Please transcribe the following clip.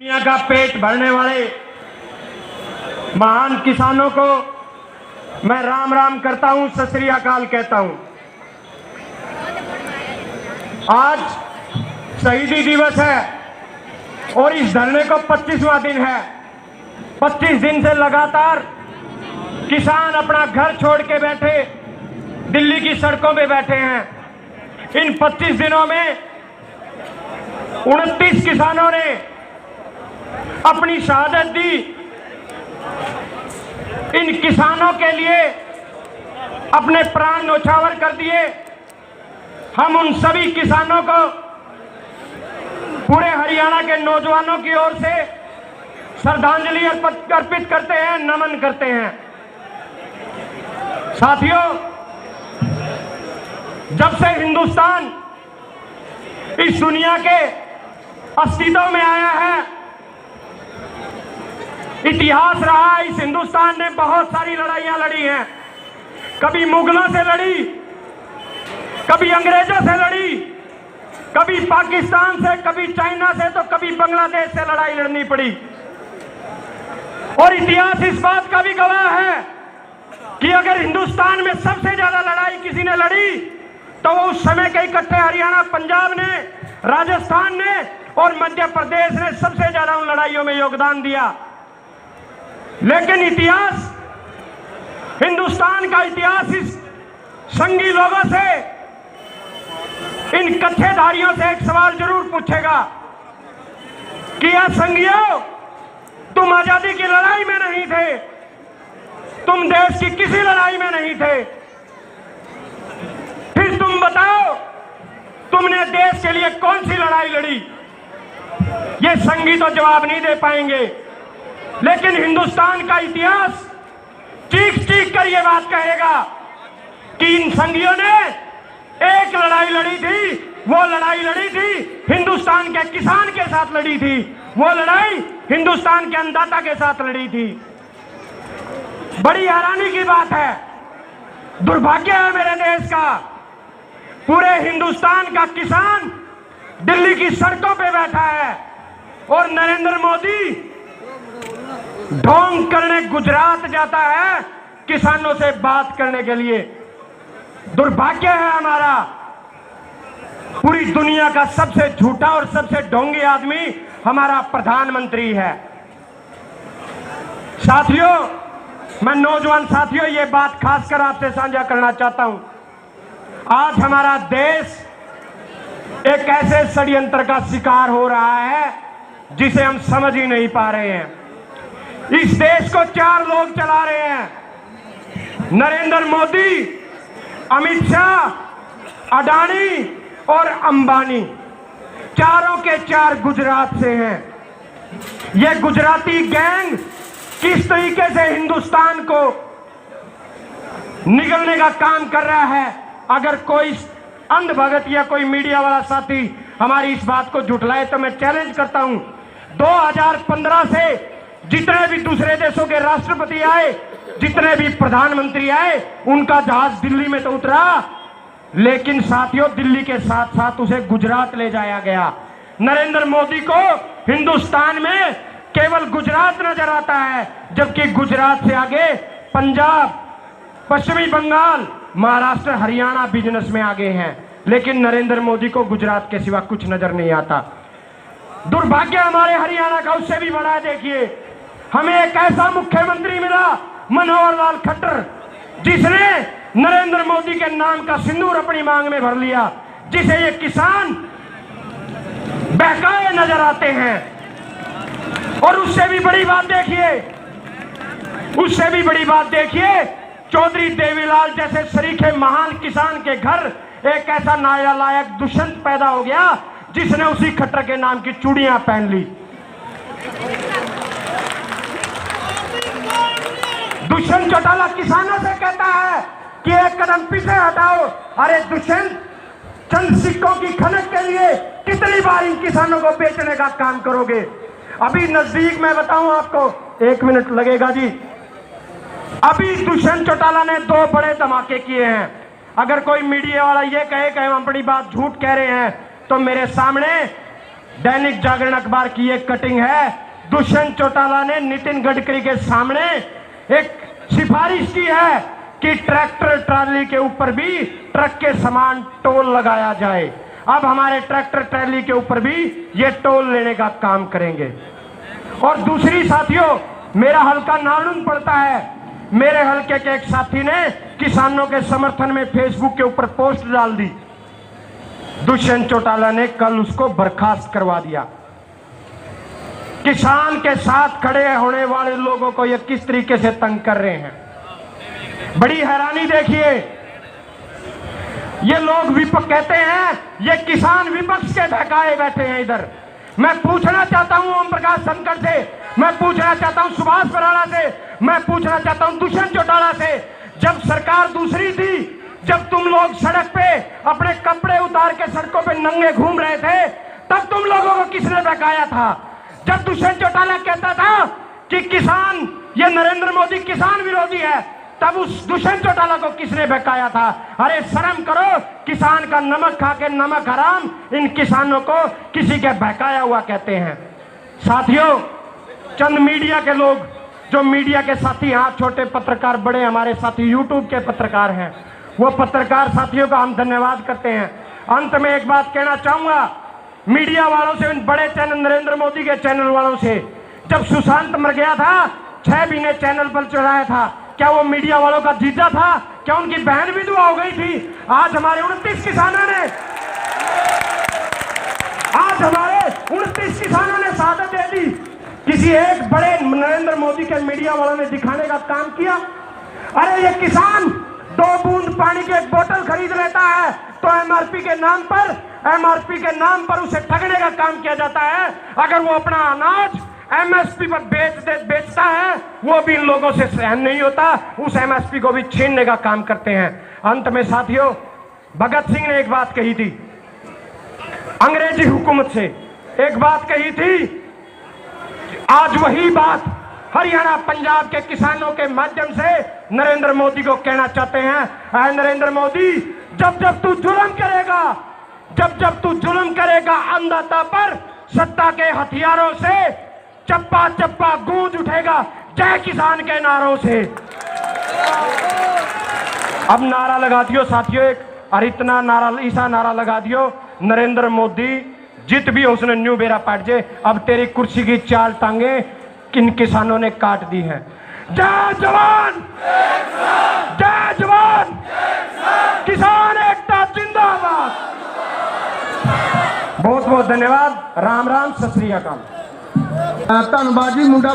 दुनिया का पेट भरने वाले महान किसानों को मैं राम राम करता हूं, सत श्री अकाल कहता हूं। आज शहीदी दिवस है और इस धरने को 25वां दिन है। 25 दिन से लगातार किसान अपना घर छोड़ के बैठे दिल्ली की सड़कों पे बैठे हैं। इन 25 दिनों में 29 किसानों ने अपनी शहादत दी। इन किसानों के लिए अपने प्राण न्यौछावर कर दिए। हम उन सभी किसानों को पूरे हरियाणा के नौजवानों की ओर से श्रद्धांजलि अर्पित करते हैं, नमन करते हैं। साथियों, जब से हिंदुस्तान इस दुनिया के अस्तित्व में आया है, इतिहास रहा, इस हिंदुस्तान ने बहुत सारी लड़ाइयां लड़ी हैं। कभी मुगलों से लड़ी, कभी अंग्रेजों से लड़ी, कभी पाकिस्तान से, कभी चाइना से, तो कभी बांग्लादेश से लड़ाई लड़नी पड़ी। और इतिहास इस बात का भी गवाह है कि अगर हिंदुस्तान में सबसे ज्यादा लड़ाई किसी ने लड़ी तो वो उस समय के इकट्ठे हरियाणा, पंजाब ने, राजस्थान ने और मध्य प्रदेश ने सबसे ज्यादा उन लड़ाइयों में योगदान दिया। लेकिन इतिहास, हिंदुस्तान का इतिहास इस संघी लोगों से, इन कत्थेधारियों से एक सवाल जरूर पूछेगा कि या संघियों, तुम आजादी की लड़ाई में नहीं थे, तुम देश की किसी लड़ाई में नहीं थे, फिर तुम बताओ तुमने देश के लिए कौन सी लड़ाई लड़ी? ये संघी तो जवाब नहीं दे पाएंगे। लेकिन हिंदुस्तान का इतिहास चीख चीख कर यह बात कहेगा कि इन संघियों ने एक लड़ाई लड़ी थी। वो लड़ाई लड़ी थी हिंदुस्तान के किसान के साथ लड़ी थी। वो लड़ाई हिंदुस्तान के अन्नदाता के साथ लड़ी थी। बड़ी हैरानी की बात है, दुर्भाग्य है मेरे देश का, पूरे हिंदुस्तान का किसान दिल्ली की सड़कों पे बैठा है और नरेंद्र मोदी ढोंग करने गुजरात जाता है किसानों से बात करने के लिए। दुर्भाग्य है हमारा, पूरी दुनिया का सबसे झूठा और सबसे ढोंगी आदमी हमारा प्रधानमंत्री है। साथियों, मैं नौजवान साथियों ये बात खासकर आपसे साझा करना चाहता हूं। आज हमारा देश एक ऐसे षड्यंत्र का शिकार हो रहा है जिसे हम समझ ही नहीं पा रहे हैं। इस देश को 4 लोग चला रहे हैं, नरेंद्र मोदी, अमित शाह, अडानी और अंबानी। चारों के 4 गुजरात से हैं। ये गुजराती गैंग किस तरीके से हिंदुस्तान को निगलने का काम कर रहा है, अगर कोई अंधभगत या कोई मीडिया वाला साथी हमारी इस बात को झुठलाए तो मैं चैलेंज करता हूं। 2015 से जितने भी दूसरे देशों के राष्ट्रपति आए, जितने भी प्रधानमंत्री आए, उनका जहाज दिल्ली में तो उतरा, लेकिन साथियों दिल्ली के साथ साथ उसे गुजरात ले जाया गया। नरेंद्र मोदी को हिंदुस्तान में केवल गुजरात नजर आता है, जबकि गुजरात से आगे पंजाब, पश्चिमी बंगाल, महाराष्ट्र, हरियाणा बिजनेस में आगे हैं। लेकिन नरेंद्र मोदी को गुजरात के सिवा कुछ नजर नहीं आता। दुर्भाग्य हमारे हरियाणा का उससे भी बड़ा है। देखिए, हमें एक ऐसा मुख्यमंत्री मिला, मनोहर लाल खट्टर, जिसने नरेंद्र मोदी के नाम का सिंदूर अपनी मांग में भर लिया, जिसे ये किसान बहकाए नजर आते हैं। और उससे भी बड़ी बात देखिए, उससे भी बड़ी बात देखिए, चौधरी देवीलाल जैसे सरीखे महान किसान के घर एक ऐसा नालायक दुष्यंत पैदा हो गया जिसने उसी खट्टर के नाम की चूड़ियां पहन ली। दुष्यंत चौटाला किसानों से कहता है कि एक कदम पीछे हटाओ। अरे दुष्यंत, चंद सिक्कों की खनक के लिए कितनी बार इन किसानों को बेचने का काम करोगे? अभी नजदीक में बताऊं आपको, 1 मिनट लगेगा जी। अभी दुष्यंत चौटाला ने 2 बड़े धमाके किए हैं। अगर कोई मीडिया वाला ये कहे कि हम अपनी बात झूठ कह रहे हैं तो मेरे सामने दैनिक जागरण अखबार की एक कटिंग है। दुष्यंत चौटाला ने नितिन गडकरी के सामने एक सिफारिश की है कि ट्रैक्टर ट्राली के ऊपर भी ट्रक के समान टोल लगाया जाए। अब हमारे ट्रैक्टर ट्राली के ऊपर भी ये टोल लेने का काम करेंगे। और दूसरी साथियों, मेरा हल्का नालून पड़ता है, मेरे हल्के के एक साथी ने किसानों के समर्थन में फेसबुक के ऊपर पोस्ट डाल दी। दुष्यंत चौटाला ने कल उसको बर्खास्त करवा दिया। किसान के साथ खड़े होने वाले लोगों को ये किस तरीके से तंग कर रहे हैं, बड़ी हैरानी देखिए। ये लोग विपक्ष कहते हैं, ये किसान विपक्ष के बहकाए बैठे हैं इधर। मैं पूछना चाहता हूं ओम प्रकाश धनखड़ से, मैं पूछना चाहता हूं सुभाष बराड़ा से, मैं पूछना चाहता हूं दुष्यंत चौटाला से, जब सरकार दूसरी थी, जब तुम लोग सड़क पे अपने कपड़े उतार के सड़कों पे नंगे घूम रहे थे, तब तुम लोगों को किसने बहकाया था? जब दुष्यंत चौटाला कहता था कि किसान, ये नरेंद्र मोदी किसान विरोधी है, तब उस दुष्यंत चौटाला को किसने बहकाया था? अरे शर्म करो, किसान का नमक खा के नमक हराम, इन किसानों को किसी के बहकाया हुआ कहते हैं। साथियों, चंद मीडिया के लोग, जो मीडिया के साथी यहाँ छोटे पत्रकार, बड़े हमारे साथी यूट्यूब के पत्रकार हैं, वो पत्रकार साथियों का हम धन्यवाद करते हैं। अंत में एक बात कहना चाहूंगा मीडिया वालों से, उन बड़े चैनल, नरेंद्र मोदी के चैनल वालों से, जब सुशांत मर गया था, 6 महीने चैनल पर चढ़ाया था, क्या वो मीडिया वालों का जीजा था? क्या उनकी बहन विधवा हो गई थी? आज हमारे 29 किसानों ने, आज हमारे 29 किसानों ने शहादत दे दी। किसी एक बड़े नरेंद्र मोदी के मीडिया वालों ने दिखाने का काम किया? अरे ये किसान 2 बूंद पानी की एक बोतल खरीद लेता है तो एमआरपी के नाम पर उसे ठगने का काम किया जाता है। अगर वो अपना अनाज एमएसपी पर बेचता है, वो भी इन लोगों से सहन नहीं होता, उस एमएसपी को भी छीनने का काम करते हैं। अंत में साथियों, भगत सिंह ने एक बात कही थी, अंग्रेजी हुकूमत से एक बात कही थी, आज वही बात हरियाणा पंजाब के किसानों के माध्यम से नरेंद्र मोदी को कहना चाहते हैं। नरेंद्र मोदी, जब जब तू जुल्म करेगा, जब तू जुल्म करेगा अन्नदाता पर, सत्ता के हथियारों से चप्पा चप्पा गूंज उठेगा जय किसान के नारों से। अब नारा लगा दियो साथियों, एक और इतना नारा, ऐसा नारा लगा दियो, नरेंद्र मोदी जित भी उसने न्यू बेरा पाट जे, अब तेरी कुर्सी की चाल टांगे किन किसानों ने काट दी है। जय जवान, जय जवान, किसान एकता जिंदाबाद। बहुत बहुत धन्यवाद। राम राम, सत श्री अकाल। धन्यवाद जी मुंडा।